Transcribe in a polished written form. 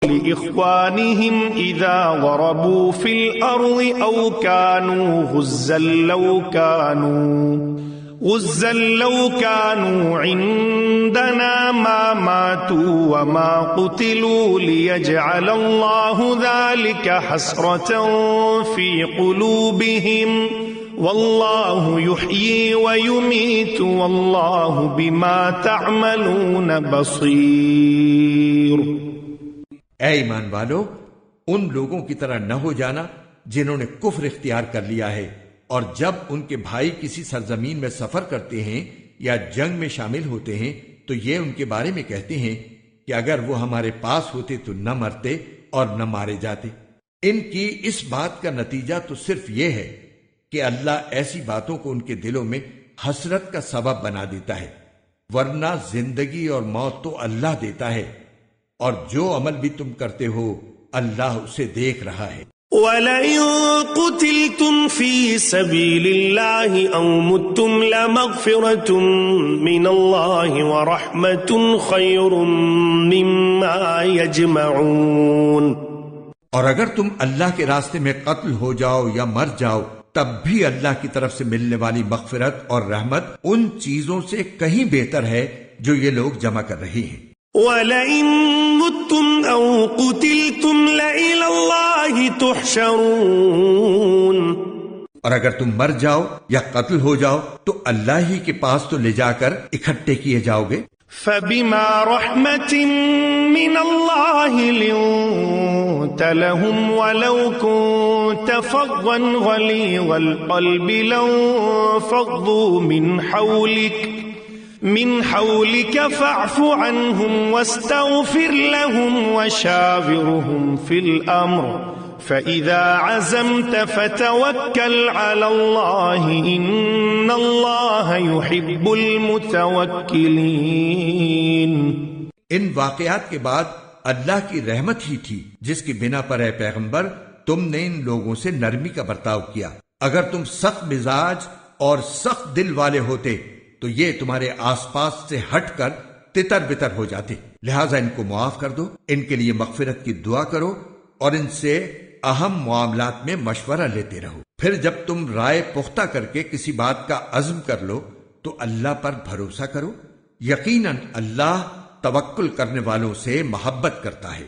لإخوانهم إذا ضربوا في الأرض أو كانوا غزا لو كانوا عندنا ما ماتوا وما قتلوا ليجعل الله ذلك حسرة في قلوبهم والله يحيي ويميت والله بما تعملون بصير۔ اے ایمان والو، ان لوگوں کی طرح نہ ہو جانا جنہوں نے کفر اختیار کر لیا ہے، اور جب ان کے بھائی کسی سرزمین میں سفر کرتے ہیں یا جنگ میں شامل ہوتے ہیں تو یہ ان کے بارے میں کہتے ہیں کہ اگر وہ ہمارے پاس ہوتے تو نہ مرتے اور نہ مارے جاتے۔ ان کی اس بات کا نتیجہ تو صرف یہ ہے کہ اللہ ایسی باتوں کو ان کے دلوں میں حسرت کا سبب بنا دیتا ہے، ورنہ زندگی اور موت تو اللہ دیتا ہے، اور جو عمل بھی تم کرتے ہو اللہ اسے دیکھ رہا ہے۔ وَلَئِن قُتِلْتُمْ فِي سَبِيلِ اللَّهِ أَوْ مُتُّمْ لَمَغْفِرَةٌ مِّنَ اللَّهِ وَرَحْمَةٌ خَيْرٌ مِّمَّا يَجْمَعُونَ۔ اور اگر تم اللہ کے راستے میں قتل ہو جاؤ یا مر جاؤ تب بھی اللہ کی طرف سے ملنے والی مغفرت اور رحمت ان چیزوں سے کہیں بہتر ہے جو یہ لوگ جمع کر رہے ہیں۔ وَلَئِن مُتُّمْ أَوْ قُتِلْتُمْ لَإِلَى اللَّهِ تُحْشَرُونَ۔ اور اگر تم مر جاؤ یا قتل ہو جاؤ تو اللہ ہی کے پاس تو لے جا کر اکٹھے کیے جاؤ گے۔ فَبِمَا رَحْمَةٍ مِّنَ اللَّهِ لِنتَ لَهُمْ وَلَوْ كُنتَ فَظًّا غَلِيظَ الْقَلْبِ لَانفَضُّوا من حولك فاعف عنهم واستغفر لهم وشاورهم في الأمر فإذا عزمت فتوكل على الله إن الله يحب المتوكلين۔ ان واقعات کے بعد اللہ کی رحمت ہی تھی جس کی بنا پر اے پیغمبر تم نے ان لوگوں سے نرمی کا برتاؤ کیا۔ اگر تم سخت مزاج اور سخت دل والے ہوتے تو یہ تمہارے آس پاس سے ہٹ کر تتر بتر ہو جاتے، لہٰذا ان کو معاف کر دو، ان کے لیے مغفرت کی دعا کرو اور ان سے اہم معاملات میں مشورہ لیتے رہو۔ پھر جب تم رائے پختہ کر کے کسی بات کا عزم کر لو تو اللہ پر بھروسہ کرو، یقیناً اللہ توکل کرنے والوں سے محبت کرتا ہے۔